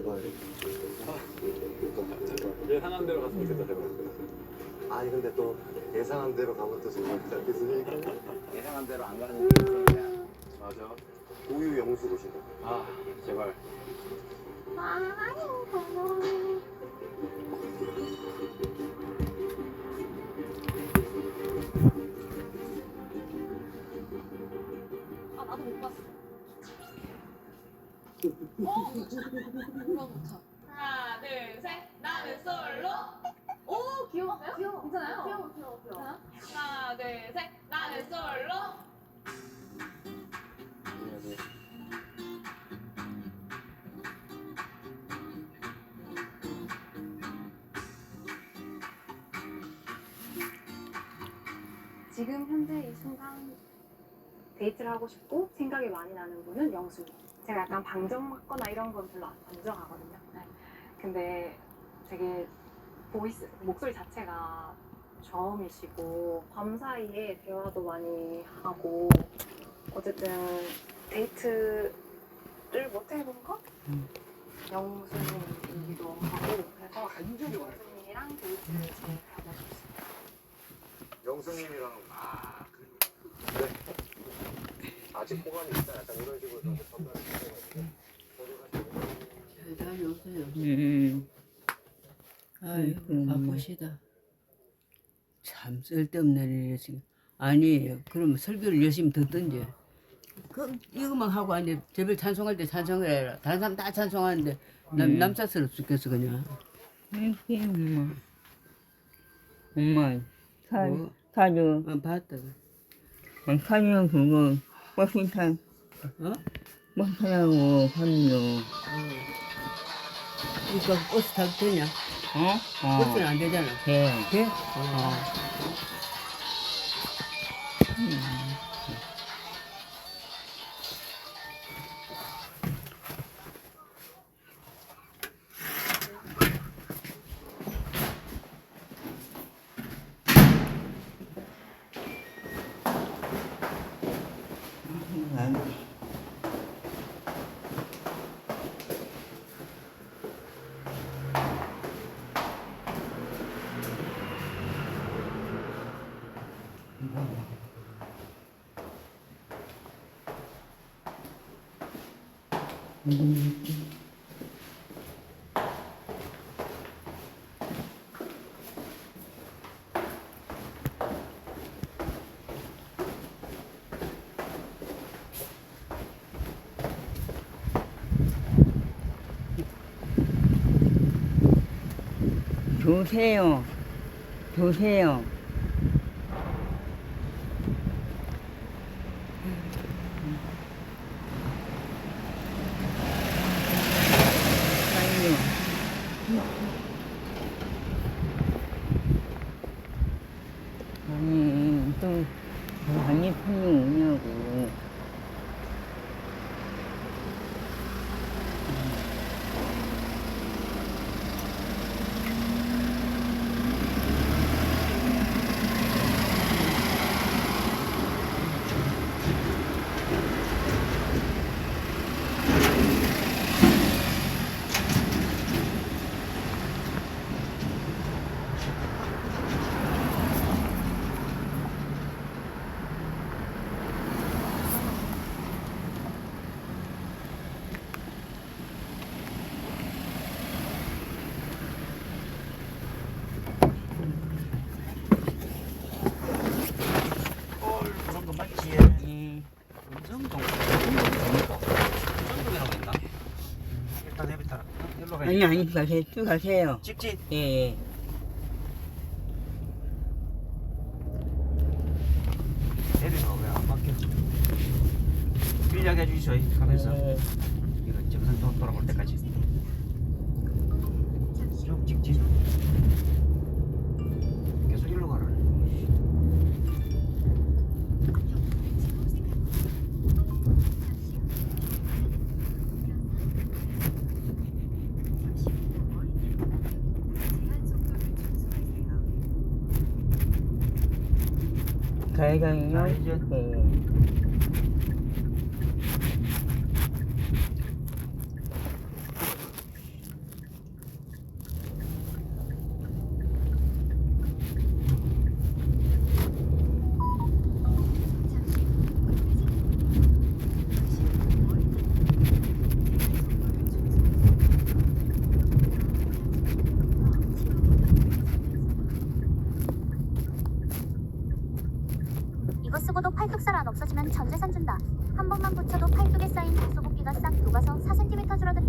제발. 예상한 대로 갔으면 좋겠다 제발. 아니 근데 또 예상한 대로 가면 또 재미없지 않겠습니까? 예상한 대로 안 가는 게 있었냐. 맞아. 우유 영수 보신다. 아 제발. 아 나도 못 봤어. 뭐라부터? 하나 둘 셋. 나는 솔로. 오 귀여운데요? 귀여워. 괜찮아요? 귀여워. 하나 둘 셋. 나는 솔로. 지금 현재 이 순간 데이트를 하고 싶고 생각이 많이 나는 분은 영수. 제가 약간 방정 맞거나 이런 건 별로 안 좋아하거든요. 네. 근데 되게 목소리 자체가 저음이시고 밤 사이에 대화도 많이 하고 어쨌든 데이트를 못 해본 거? 영수님이기도 하고 그래서 영수님이랑 데이트를 제일 하고 싶습니다. 영수님이랑 그래. 아직 호감이 있다. 약간 이런 식으로 좀 전달을 해가지고 잘 다녀오세요. 아이고, 아이고 바쁘시다. 참 쓸데없는 일이야 지금. 아니 그러면 설교를 열심히 듣든지. 그 이것만 하고 아니 제발 찬송할 때 찬송을 해라. 다른 사람 다 찬송하는데 남자스럽 죽겠어 그냥. 아이고, 엄마. 뭐? 사료, 봤다. 사료 그거, 버스탄, 어? 버스하고 사료. 이거 버스 타도 되냐? 버스는 안 되잖아. 돼. 돼? 조세요. 조세요. 사료. 아니, 또, 많이 편이 오냐고. 일단 해비타라. 일로 가. 아니, 가세요. 쭉 가세요. 직진. 예. 내리가 왜안 바뀌어? 빌려게 해주시오. 가면서 이거 정상 돌아올 때까지. 쭉 직진. 계속 일로 가라. 가야가요. 좌회전. 1년만 없어지면 전 재산 준다. 한 번만 붙여도 팔뚝에 쌓인 독소복기가 싹 녹아서 4cm 줄어든.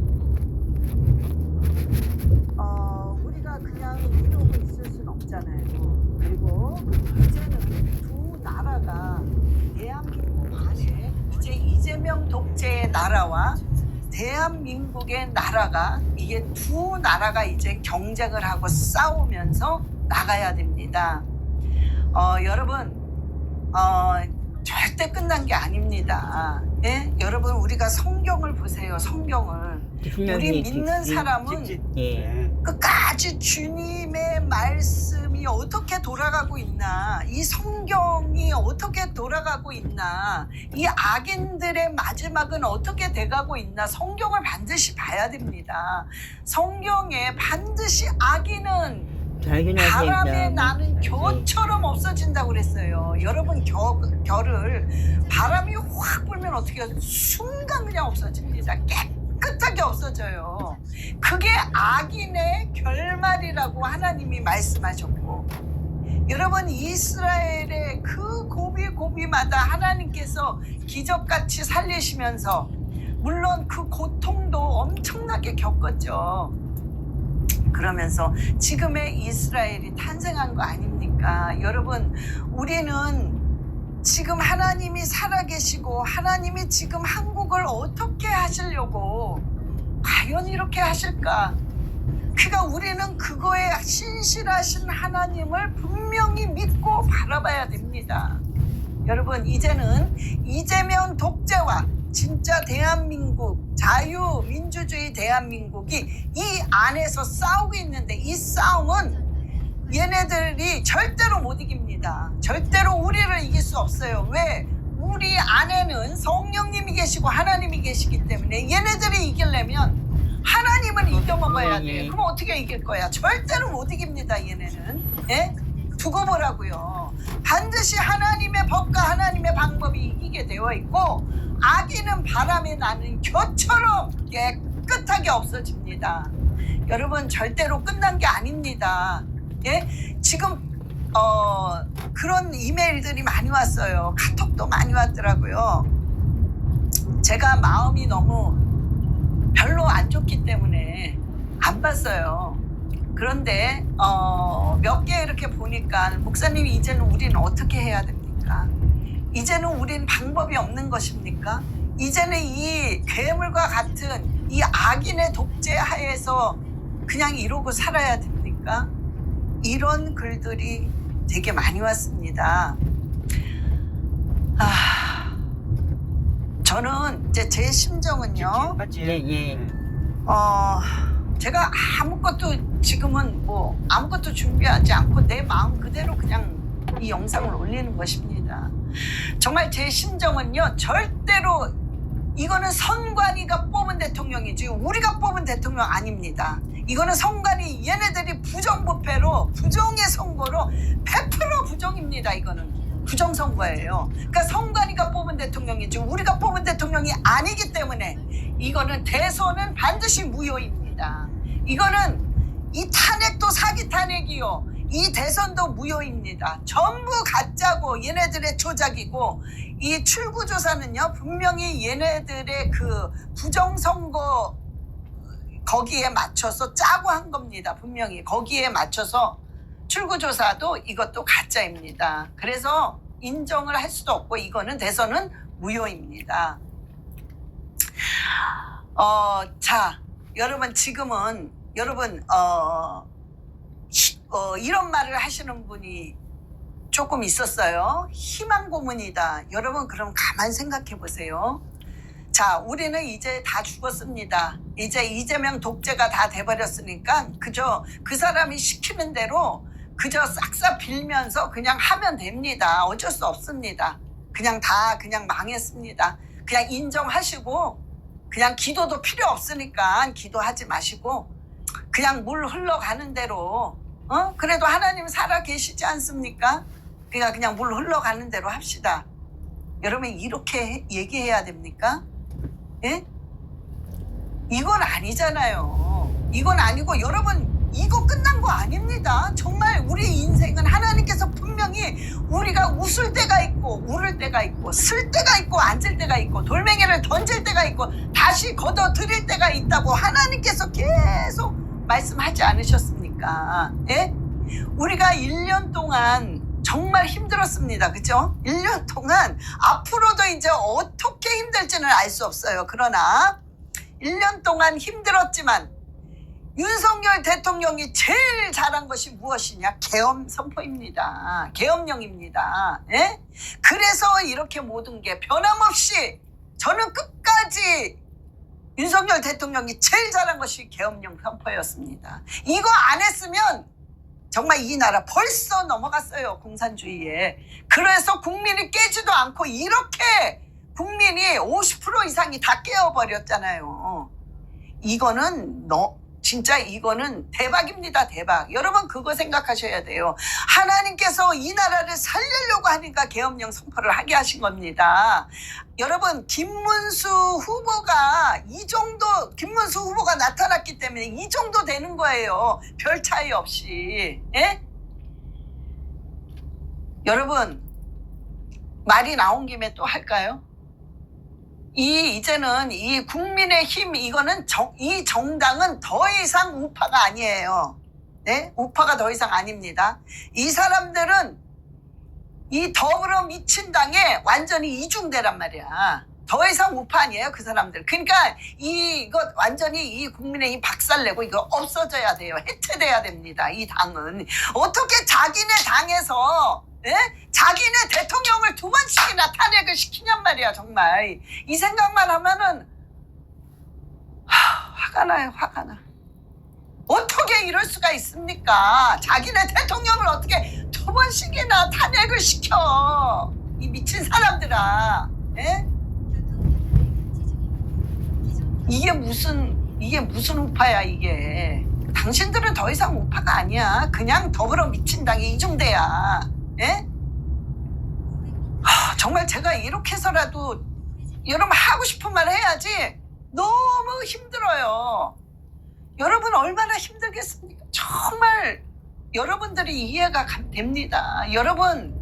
우리가 그냥 이러고 있을 수는 없잖아요. 그리고 이제는 두 나라가 대한민국 안에 이제 이재명 독재의 나라와 대한민국의 나라가 이게 두 나라가 이제 경쟁을 하고 싸우면서 나가야 됩니다. 여러분 절대 끝난 게 아닙니다. 예? 여러분 우리가 성경을 보세요. 성경을 우리 믿는 사람은 예. 끝까지 주님의 말씀이 어떻게 돌아가고 있나, 이 성경이 어떻게 돌아가고 있나, 이 악인들의 마지막은 어떻게 돼가고 있나, 성경을 반드시 봐야 됩니다. 성경에 반드시 악인은 바람에 나는 겨처럼 없어진다고 그랬어요. 여러분 겨를 바람이 확 불면 어떻게 해요? 순간 그냥 없어집니다. 깨끗하게 없어져요. 그게 악인의 결말이라고 하나님이 말씀하셨고, 여러분 이스라엘의 그 고비고비마다 하나님께서 기적같이 살리시면서 물론 그 고통도 엄청나게 겪었죠. 그러면서 지금의 이스라엘이 탄생한 거 아닙니까? 여러분 우리는 지금 하나님이 살아계시고 하나님이 지금 한국을 어떻게 하시려고 과연 이렇게 하실까? 그러니까 우리는 그거에 신실하신 하나님을 분명히 믿고 바라봐야 됩니다. 여러분 이제는 이재명 독재와 진짜 대한민국, 자유민주주의 대한민국이 이 안에서 싸우고 있는데, 이 싸움은 얘네들이 절대로 못 이깁니다. 절대로 우리를 이길 수 없어요. 왜? 우리 안에는 성령님이 계시고 하나님이 계시기 때문에 얘네들이 이기려면 하나님은 이겨먹어야 돼. 그럼 어떻게 이길 거야? 절대로 못 이깁니다. 얘네는. 예? 두고 보라고요. 반드시 하나님의 법과 하나님의 방법이 이기게 되어 있고, 악인은 바람에 나는 겨처럼 깨끗하게 없어집니다. 여러분 절대로 끝난 게 아닙니다. 예? 지금 그런 이메일들이 많이 왔어요. 카톡도 많이 왔더라고요. 제가 마음이 너무 별로 안 좋기 때문에 안 봤어요. 그런데 몇 개 이렇게 보니까, 목사님 이제는 우리는 어떻게 해야 됩니까? 이제는 우리는 방법이 없는 것입니까? 이제는 이 괴물과 같은 이 악인의 독재 하에서 그냥 이러고 살아야 됩니까? 이런 글들이 되게 많이 왔습니다. 저는 이제 제 심정은요. 예. 제가 아무것도 지금은 뭐 아무것도 준비하지 않고 내 마음 그대로 그냥 이 영상을 올리는 것입니다. 정말 제 심정은요, 절대로 이거는 선관위가 뽑은 대통령이지 우리가 뽑은 대통령 아닙니다. 이거는 선관위 얘네들이 부정부패로 부정의 선거로 100% 부정입니다. 이거는 부정선거예요. 그러니까 선관위가 뽑은 대통령이지 우리가 뽑은 대통령이 아니기 때문에 이거는 대선은 반드시 무효입니다. 이거는 이 탄핵도 사기 탄핵이요, 이 대선도 무효입니다. 전부 가짜고 얘네들의 조작이고, 이 출구조사는요 분명히 얘네들의 그 부정선거 거기에 맞춰서 짜고 한 겁니다. 분명히 거기에 맞춰서 출구조사도 이것도 가짜입니다. 그래서 인정을 할 수도 없고 이거는 대선은 무효입니다. 자, 여러분 지금은 여러분 이런 말을 하시는 분이 조금 있었어요. 희망 고문이다. 여러분 그럼 가만 생각해 보세요. 자, 우리는 이제 다 죽었습니다. 이제 이재명 독재가 다 돼버렸으니까 그저 그 사람이 시키는 대로 그저 싹싹 빌면서 그냥 하면 됩니다. 어쩔 수 없습니다. 그냥 다 그냥 망했습니다. 그냥 인정하시고 그냥 기도도 필요 없으니까 기도하지 마시고 그냥 물 흘러가는 대로 그래도 하나님 살아 계시지 않습니까? 그러니까 그냥 물 흘러가는 대로 합시다. 여러분 이렇게 얘기해야 됩니까? 예? 이건 아니잖아요. 이건 아니고 여러분 이거 끝난 거 아닙니다. 정말 우리 인생은 하나님께서 분명히 상황이 우리가 웃을 때가 있고 울을 때가 있고 쓸 때가 있고 앉을 때가 있고 돌멩이를 던질 때가 있고 다시 걷어들일 때가 있다고 하나님께서 계속 말씀하지 않으셨습니까? 예? 우리가 1년 동안 정말 힘들었습니다. 그죠? 1년 동안 앞으로도 이제 어떻게 힘들지는 알 수 없어요. 그러나 1년 동안 힘들었지만 윤석열 대통령이 제일 잘한 것이 무엇이냐? 계엄 선포입니다. 계엄령입니다. 예? 그래서 이렇게 모든 게 변함없이 저는 끝까지 윤석열 대통령이 제일 잘한 것이 계엄령 선포였습니다. 이거 안 했으면 정말 이 나라 벌써 넘어갔어요. 공산주의에. 그래서 국민이 깨지도 않고 이렇게 국민이 50% 이상이 다 깨어버렸잖아요. 이거는 진짜 이거는 대박입니다. 대박. 여러분 그거 생각하셔야 돼요. 하나님께서 이 나라를 살리려고 하니까 계엄령 선포를 하게 하신 겁니다. 여러분 김문수 후보가 김문수 후보가 나타났기 때문에 이 정도 되는 거예요. 별 차이 없이. 예? 여러분 말이 나온 김에 또 할까요? 이제는 이 국민의힘 이거는 이 정당은 더 이상 우파가 아니에요. 네? 우파가 더 이상 아닙니다. 이 사람들은 이 더불어민주당에 완전히 이중대란 말이야. 더 이상 우파 아니에요, 그 사람들. 그러니까 이거 완전히 이 국민의힘 박살내고 이거 없어져야 돼요. 해체돼야 됩니다. 이 당은 어떻게 자기네 당에서 예? 자기네 대통령을 2번씩이나 탄핵을 시키냔 말이야. 정말 이 생각만 하면은 화가 나요. 화가 나. 어떻게 이럴 수가 있습니까? 자기네 대통령을 어떻게 2번씩이나 탄핵을 시켜. 이 미친 사람들아. 예? 이게 무슨 우파야 이게. 당신들은 더 이상 우파가 아니야. 그냥 더불어민주당의 이중대야. 예? 정말 제가 이렇게 해서라도 여러분 하고 싶은 말 해야지. 너무 힘들어요. 여러분 얼마나 힘들겠습니까? 정말 여러분들이 이해가 됩니다. 여러분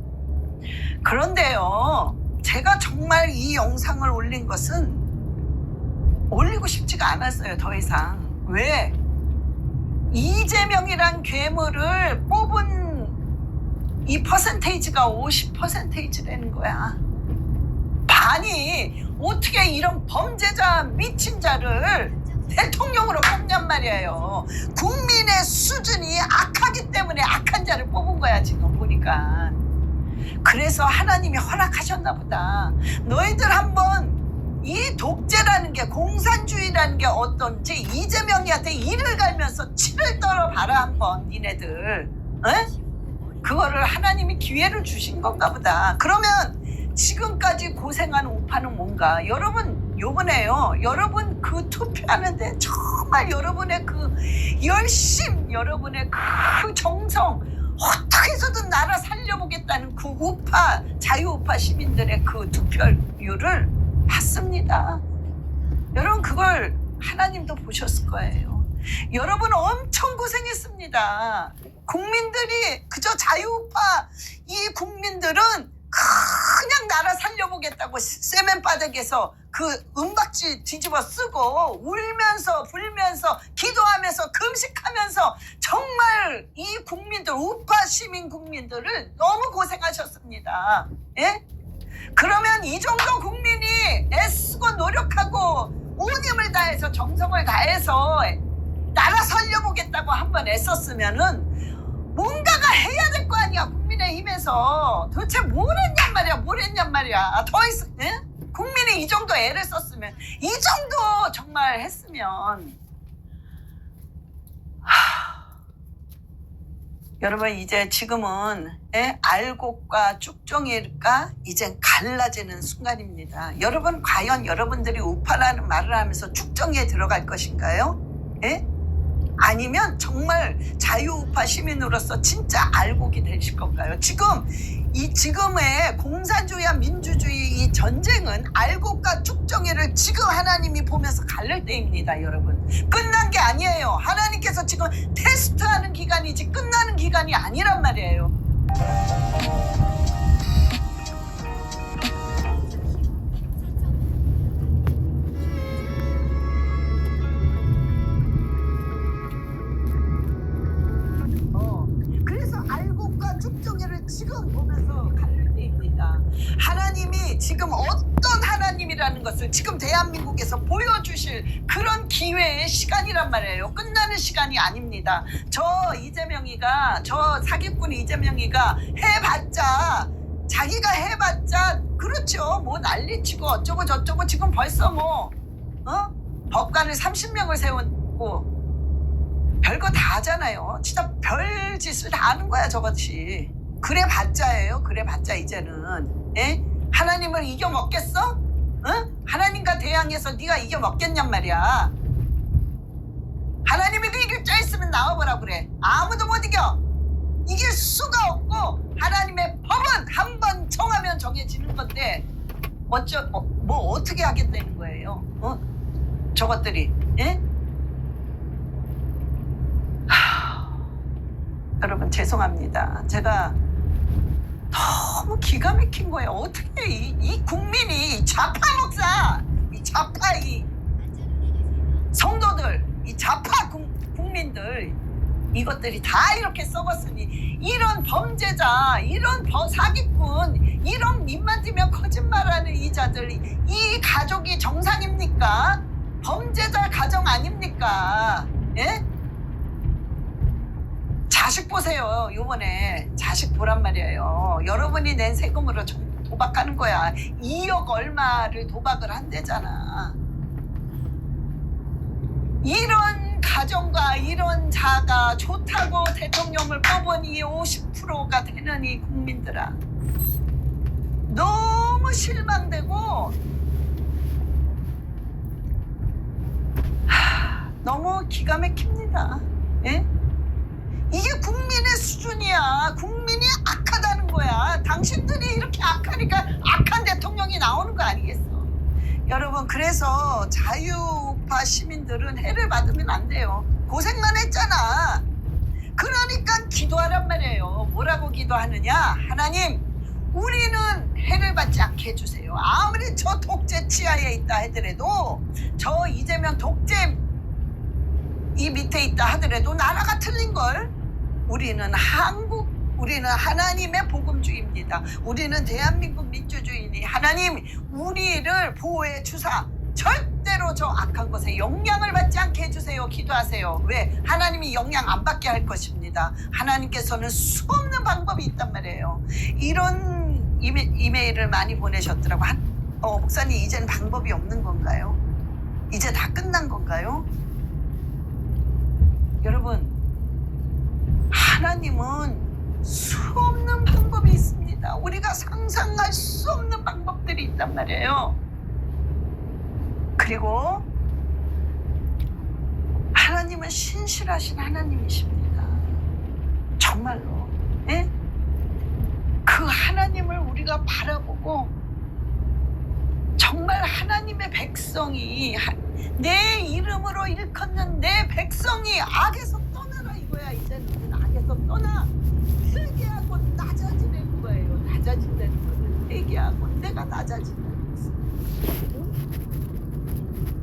그런데요, 제가 정말 이 영상을 올린 것은 올리고 싶지가 않았어요. 더 이상. 왜? 이재명이란 괴물을 뽑은 이 퍼센테이지가 50%라는 거야. 반이 어떻게 이런 범죄자 미친 자를 대통령으로 뽑냔 말이에요. 국민의 수준이 악하기 때문에 악한 자를 뽑은 거야 지금 보니까. 그래서 하나님이 허락하셨나 보다. 너희들 한번 이 독재라는 게 공산주의라는 게 어떤지 이재명이한테 이를 갈면서 치를 떨어봐라 한번 니네들. 에? 그거를 하나님이 기회를 주신 건가 보다. 그러면 지금까지 고생한 우파는 뭔가? 여러분 요번에요, 여러분 그 투표하는데 정말 여러분의 그 열심, 여러분의 그 정성, 어떻게 해서든 나라 살려보겠다는 그 우파, 자유우파 시민들의 그 투표율을 봤습니다. 여러분 그걸 하나님도 보셨을 거예요. 여러분 엄청 고생했습니다. 국민들이 그저 자유우파 이 국민들은 그냥 나라 살려보겠다고 세면바닥에서 그 은박지 뒤집어 쓰고 울면서 불면서 기도하면서 금식하면서 정말 이 국민들, 우파 시민 국민들을 너무 고생하셨습니다. 예? 그러면 이 정도 국민이 애쓰고 노력하고 온 힘을 다해서 정성을 다해서 나라 살려보겠다고 한번 애썼으면은 뭔가가 해야 될 거 아니야. 국민의힘에서 도대체 뭘 했냔 말이야. 더 이상 예? 국민이 이 정도 애를 썼으면, 이 정도 정말 했으면 여러분 이제 지금은 알곡과 쭉정이가 이제 갈라지는 순간입니다. 여러분 과연 여러분들이 우파라는 말을 하면서 쭉정이에 들어갈 것인가요? 예? 아니면 정말 자유우파 시민으로서 진짜 알곡이 되실 건가요? 지금의 공산주의와 민주주의 이 전쟁은 알곡과 쭉정이를 지금 하나님이 보면서 갈릴 때입니다. 여러분 끝난 게 아니에요. 하나님께서 지금 테스트하는 기간이지 끝나는 기간이 아니란 말이에요. 그래서 알곡과 쭉정이를 지금 보면서 갈릴 때입니다. 하나님이 지금 어떤 하나님이라는 것을 지금 대한민국에서 보여주실 그런 기회의 시간이란 말이에요. 끝나는 시간이 아닙니다. 저 사기꾼 이재명이가 해봤자, 자기가 해봤자, 그렇죠. 뭐 난리치고 어쩌고 저쩌고 지금 벌써 법관을 30명을 세웠고 별거 다 하잖아요. 진짜 별짓을 다 하는 거야 저것이. 그래 봤자예요. 그래 봤자 이제는. 예? 하나님을 이겨먹겠어? 응? 하나님과 대항해서 네가 이겨먹겠냔 말이야. 하나님이 이길 자 있으면 나와보라 그래. 아무도 못 이겨. 이길 수가 없고 하나님의 법은 한 번 정하면 정해지는 건데 뭐 어떻게 하겠다는 거예요. 저것들이. 예? 여러분 죄송합니다. 제가 너무 기가 막힌 거예요. 어떻게 이 국민이 좌파 목사, 이 좌파 이 성도들, 이 좌파 국민들 이것들이 다 이렇게 썩었으니 이런 범죄자, 이런 사기꾼, 이런 입만 뜨면 거짓말하는 이 자들, 이 가족이 정상입니까? 범죄자 가정 아닙니까? 예? 자식 보세요. 요번에 자식 보란 말이에요. 여러분이 낸 세금으로 도박하는 거야. 2억 얼마를 도박을 한대잖아. 이런 가정과 이런 자가 좋다고 대통령을 뽑으니 50%가 되는 이 국민들아, 너무 실망되고 너무 기가 막힙니다. 예? 이게 국민의 수준이야. 국민이 악하다는 거야. 당신들이 이렇게 악하니까 악한 대통령이 나오는 거 아니겠어? 여러분, 그래서 자유우파 시민들은 해를 받으면 안 돼요. 고생만 했잖아. 그러니까 기도하란 말이에요. 뭐라고 기도하느냐? 하나님, 우리는 해를 받지 않게 해주세요. 아무리 저 독재 치하에 있다 하더라도, 저 이재명 독재 이 밑에 있다 하더라도 나라가 틀린걸. 우리는 우리는 하나님의 복음주의입니다. 우리는 대한민국 민주주의니 하나님 우리를 보호해 주사 절대로 저 악한 것에 영향을 받지 않게 해주세요. 기도하세요. 왜? 하나님이 영향 안 받게 할 것입니다. 하나님께서는 수없는 방법이 있단 말이에요. 이런 이메일을 많이 보내셨더라고. 목사님 이제는 방법이 없는 건가요? 이제 다 끝난 건가요? 여러분, 하나님은 수없는 방법이 있습니다. 우리가 상상할 수 없는 방법들이 있단 말이에요. 그리고 하나님은 신실하신 하나님이십니다. 정말로. 예? 그 하나님을 우리가 바라보고 정말 하나님의 백성이 내 이름으로 일컫는 내 백성이 악에서 떠나라 이거야. 이제는 악에서 떠나 회개하고 낮아지는 거예요. 낮아진다는 거는 회개하고 내가 낮아진다는 것을.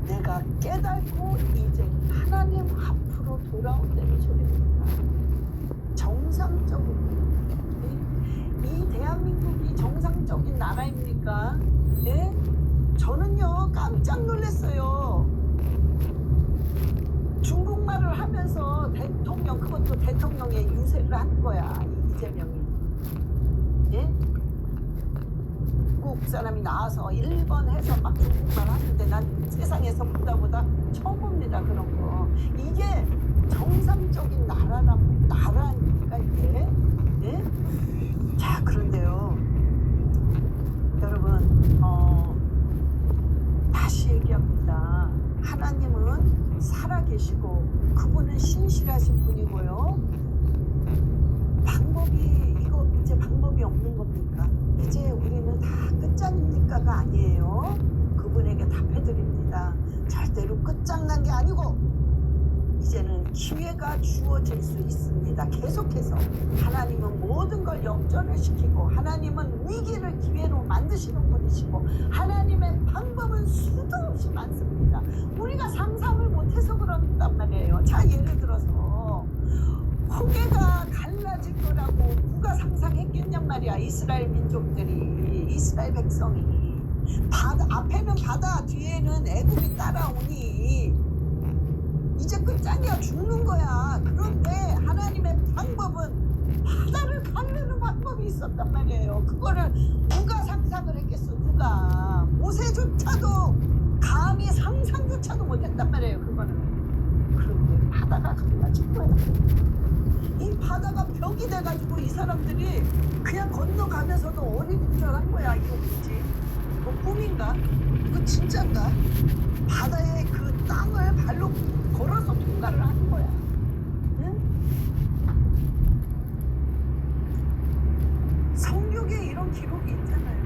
내가 깨닫고 이제 하나님 앞으로 돌아온다는 소리입니다. 정상적인 이 대한민국이 정상적인 나라입니까? 예? 저는요 깜짝 놀랐어요. 중국말을 하면서 대통령, 그것도 대통령의 유세를 한 거야, 이재명이. 예? 중국 사람이 나와서 일본 해서 막 중국말 하는데 난 세상에서 보다 처음 봅니다, 그런 거. 이게 정상적인 나라니까 이게. 예? 자, 그런데요 여러분, 다시 얘기합니다. 하나님은 살아계시고 그분은 신실하신 분이고요. 이거 이제 방법이 없는 겁니까? 이제 우리는 다 끝장입니까가 아니에요. 그분에게 답해드립니다. 절대로 끝장난 게 아니고 이제는 기회가 주어질 수 있습니다. 계속해서 하나님은 모든 걸 역전을 시키고 하나님은 위기를 기회로 만드시는 분이시고 하나님의 방법은 수도 없이 많습니다. 우리가 상상을 못해서 그런단 말이에요. 자, 예를 들어서 홍해가 갈라질 거라고 누가 상상했겠냔 말이야. 이스라엘 민족들이, 이스라엘 백성이. 바다, 앞에는 바다, 뒤에는 애굽이 따라오니 이제 끝장이야. 죽는 거야. 그런데 하나님의 방법은 바다를 가르는 방법이 있었단 말이에요. 그거를 누가 상상을 했겠어. 누가. 모세조차도 감히 상상조차도 못했단 말이에요. 그거는. 그런데 바다가 갈라진 거야. 이 바다가 벽이 돼가지고 이 사람들이 그냥 건너가면서도 어리둥절한 거야. 이거 뭐지? 이거 꿈인가? 이거 진짠가? 바다의 그 땅을 발로 걸어서 통과를 하는 거야. 응? 성경에 이런 기록이 있잖아요.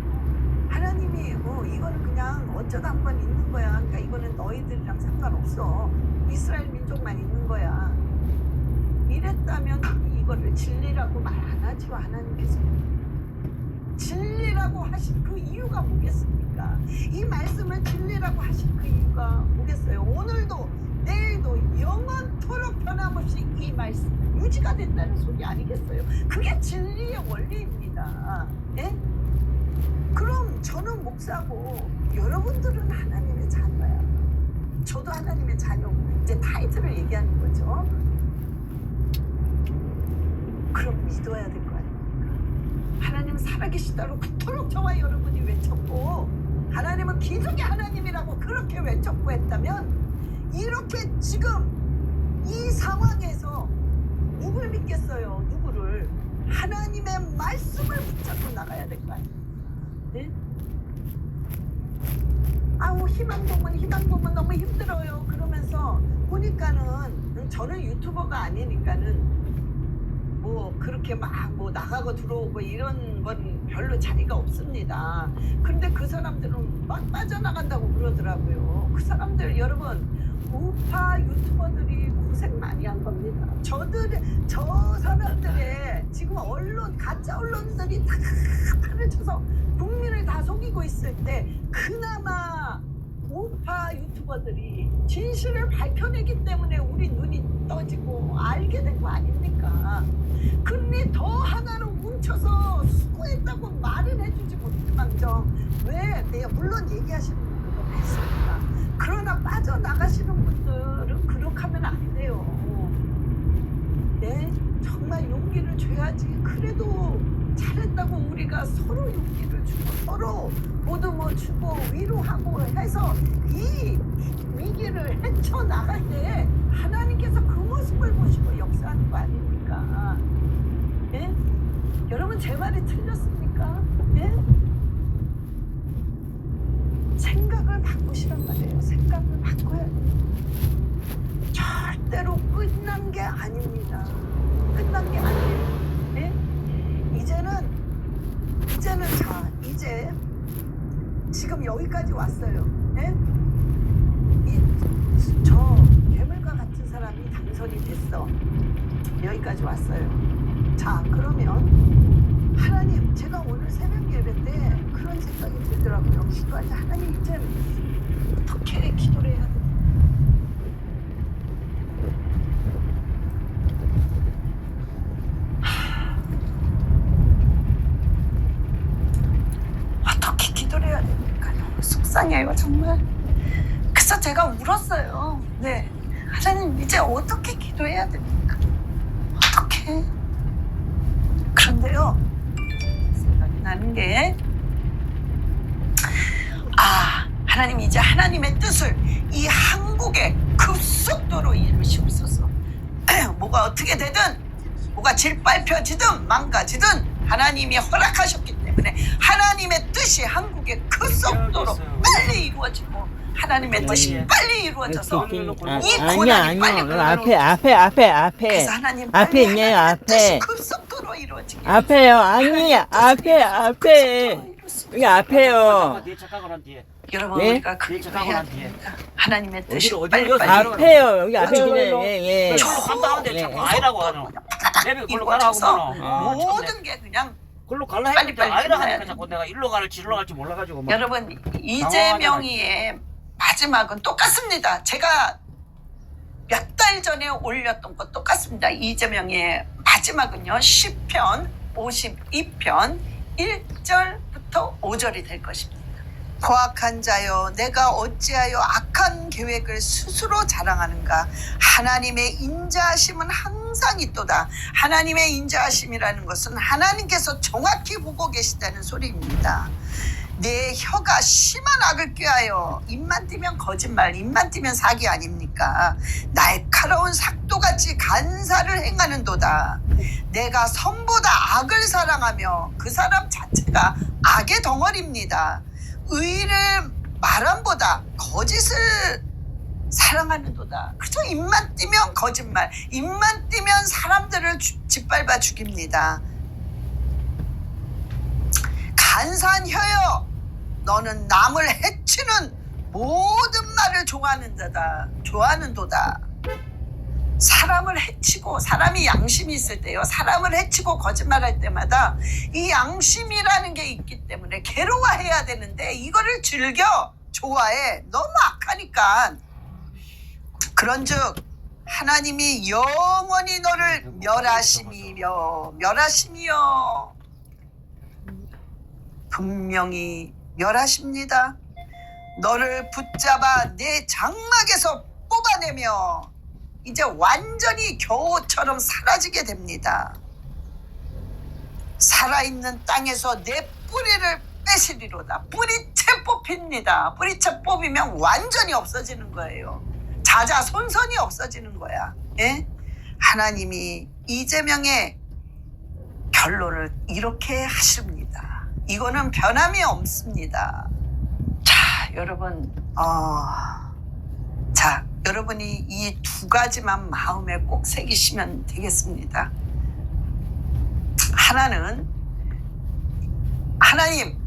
하나님이 이거는 그냥 어쩌다 한 번 있는 거야. 그러니까 이거는 너희들이랑 상관없어. 이스라엘 민족만 있는 거야. 이랬다면 이거를 진리라고 말 안 하지요. 하나님께서 진리라고 하신 그 이유가 뭐겠습니까? 이 말씀을 진리라고 하신 그 이유가 뭐겠어요? 오늘도 내일도 영원토록 변함없이 이 말씀 유지가 된다는 소리 아니겠어요? 그게 진리의 원리입니다. 예? 그럼 저는 목사고 여러분들은 하나님의 자녀야. 저도 하나님의 자녀고. 이제 타이틀을 얘기하는 거죠. 그럼 믿어야 될 거 아닙니까? 하나님은 살아계시다고 그토록 저와 여러분이 외쳤고 하나님은 기적의 하나님이라고 그렇게 외쳤고 했다면 이렇게 지금 이 상황에서 누굴 믿겠어요? 누구를? 하나님의 말씀을 붙잡고 나가야 될 거 아니에요? 네? 아우 희망 보면 너무 힘들어요. 그러면서 보니까는 저는 유튜버가 아니니까는 뭐 그렇게 막 뭐 나가고 들어오고 이런 건 별로 자리가 없습니다. 그런데 그 사람들은 막 빠져나간다고 그러더라고요. 그 사람들 여러분 우파 유튜버들이 고생 많이 한 겁니다. 저 사람들의 지금 언론 가짜 언론들이 다 판을 쳐서 국민을 다 속이고 있을 때 그나마 우파 유튜버들이 진실을 밝혀내기 때문에 우리 눈이 떠지고 알게 된 거 아닙니까? 근데 더 하나로 뭉쳐서 수고했다고 말은 해주지 못했망정 왜? 내가 물론 얘기하시는 분들은 했습니다. 그러나 빠져나가시는 분들은 그렇게 하면 안 돼요. 네? 정말 용기를 줘야지. 그래도 잘했다고 우리가 서로 용기를 주고 서로 모두 뭐 주고 위로하고 해서 이 위기를 헤쳐나갈 때 하나님께서 그 모습을 보시고 역사하는 거 아닙니까? 예? 여러분 제 말이 틀렸습니까? 예? 생각을 바꾸시란 말이에요. 생각을 바꿔야 돼요. 절대로 끝난 게 아닙니다. 끝난 게 아니에요. 예? 이제는 자 이제 지금 여기까지 왔어요. 예? 저 괴물과 같은 사람이 당선이 됐어. 여기까지 왔어요. 자 그러면 하나님 제가 오늘 새벽 예배 때 그런 생각이 들더라고요. 기도하자. 하나님 이제 어떻게 기도를 해야 돼? 어떻게 기도를 해야 됩니까? 너무 속상해요 정말. 그래서 제가 울었어요. 네, 하나님 이제 어떻게 기도해야 됩니까? 어떻게? 그런데요 생각이 나는 게 하나님 이제 하나님의 뜻을 이 한국에 급속도로 이루시옵소서. 뭐가 어떻게 되든 뭐가 질밟혀지든 망가지든 하나님이 허락하셨기 때문에 하나님의 뜻이 한국에 급속도로 빨리 이루어지고 하나님의 뜻이 빨리 이루어져서 이 고난이 빨리 앞에 그래서 하나님 앞에 빨리 있네요. 하나님의 뜻이 앞에 급속도로 이루어지게 앞에요. 아니 앞에 여기 앞에요. 뒤에 착각을 한 뒤에. 여러분 네? 우리가 그 일찍 하고 해야 난 뒤에. 됩니다. 하나님의 뜻이 어디로 빨리빨리 앞에요. 여기 앞에 그냥 일로. 예. 저로 간다 하는데 자꾸 아니라고 하노. 내비 글로 가라 하고 이루어져서 하노. 모든 게 그냥 글로 갈라 빨리 했는데 아니라 끝나야 하니까 돼. 자꾸 내가 일로 갈지 일로 갈지 몰라가지고 막 여러분 이재명이의 마지막은 똑같습니다. 제가 몇 달 전에 올렸던 것 똑같습니다. 이재명의 마지막은요. 시편 52편 1절부터 5절이 될 것입니다. 포악한 자여 내가 어찌하여 악한 계획을 스스로 자랑하는가. 하나님의 인자하심은 항상 있도다. 하나님의 인자하심이라는 것은 하나님께서 정확히 보고 계시다는 소리입니다. 내 혀가 심한 악을 꾀하여 입만 띄면 거짓말, 입만 띄면 사기 아닙니까? 날카로운 삭도같이 간사를 행하는도다. 내가 선보다 악을 사랑하며 그 사람 자체가 악의 덩어리입니다. 의를 말함보다 거짓을 사랑하는도다. 그저 입만 띄면 거짓말, 입만 띄면 사람들을 짓밟아 죽입니다. 간사한 혀여 너는 남을 해치는 모든 말을 좋아하는도다. 사람을 해치고 사람이 양심이 있을 때요. 사람을 해치고 거짓말할 때마다 이 양심이라는 게 있기 때문에 괴로워해야 되는데 이거를 즐겨 좋아해. 너무 악하니까. 그런즉 하나님이 영원히 너를 멸하심이며 분명히 멸하십니다. 너를 붙잡아 내 장막에서 뽑아내며 이제 완전히 겨우처럼 사라지게 됩니다. 살아있는 땅에서 내 뿌리를 빼시리로다. 뿌리채 뽑힙니다. 뿌리채 뽑으면 완전히 없어지는 거예요. 자자손손이 없어지는 거야. 예? 하나님이 이재명의 결론을 이렇게 하십니다. 이거는 변함이 없습니다. 자, 여러분, 여러분이 이 두 가지만 마음에 꼭 새기시면 되겠습니다. 하나는 하나님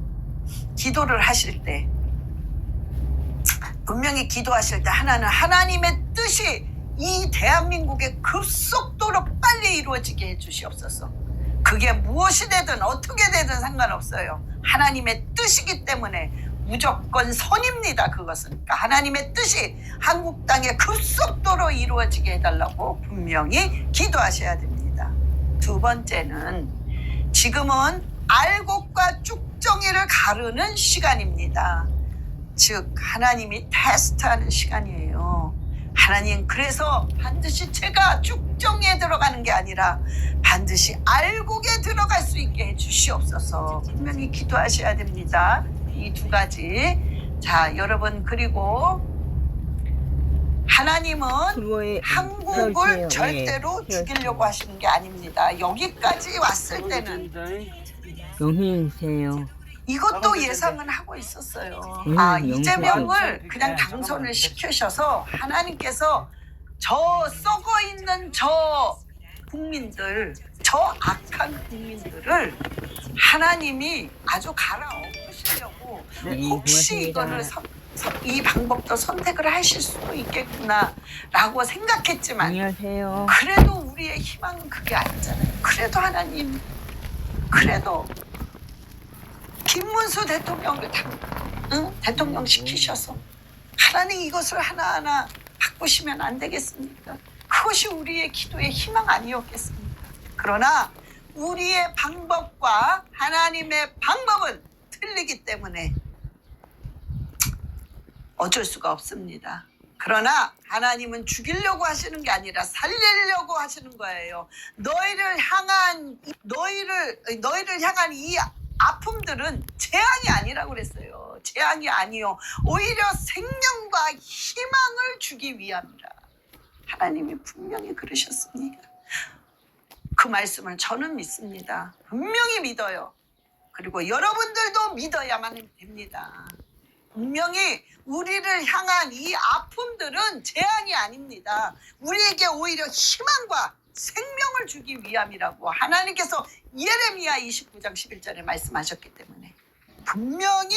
기도를 하실 때 분명히 기도하실 때 하나는 하나님의 뜻이 이 대한민국에 급속도로 빨리 이루어지게 해주시옵소서. 그게 무엇이 되든 어떻게 되든 상관없어요. 하나님의 뜻이기 때문에 무조건 선입니다. 그것은. 그러니까 하나님의 뜻이 한국 땅에 급속도로 이루어지게 해달라고 분명히 기도하셔야 됩니다. 두 번째는 지금은 알곡과 쭉정이를 가르는 시간입니다. 즉 하나님이 테스트하는 시간이에요. 하나님 그래서 반드시 제가 쭉정이에 들어가는 게 아니라 반드시 알곡에 들어갈 수 있게 해주시옵소서. 분명히 기도하셔야 됩니다. 이 두 가지. 자, 여러분, 그리고 하나님은 한국을 절대로 죽이려고 하시는 게 아닙니다. 여기까지 왔을 때는 영희세요. 이것도 예상은 하고 있었어요. 영희 이재명을 그냥 당선을 시키셔서 하나님께서 저 썩어 있는 저 국민들, 저 악한 국민들을 하나님이 아주 갈아엎으시려고 혹시 이거를 이 방법도 선택을 하실 수도 있겠구나라고 생각했지만 안녕하세요. 그래도 우리의 희망은 그게 아니잖아요. 그래도 하나님, 그래도 김문수 대통령을 대통령 시키셔서 하나님 이것을 하나하나 바꾸시면 안 되겠습니까? 그것이 우리의 기도의 희망 아니었겠습니까? 그러나 우리의 방법과 하나님의 방법은 틀리기 때문에 어쩔 수가 없습니다. 그러나 하나님은 죽이려고 하시는 게 아니라 살리려고 하시는 거예요. 너희를 향한 이 아픔들은 재앙이 아니라고 그랬어요. 재앙이 아니요. 오히려 생명과 희망을 주기 위함이라. 하나님이 분명히 그러셨습니다. 그 말씀을 저는 믿습니다. 분명히 믿어요. 그리고 여러분들도 믿어야만 됩니다. 분명히 우리를 향한 이 아픔들은 재앙이 아닙니다. 우리에게 오히려 희망과 생명을 주기 위함이라고 하나님께서 예레미야 29장 11절에 말씀하셨기 때문에 분명히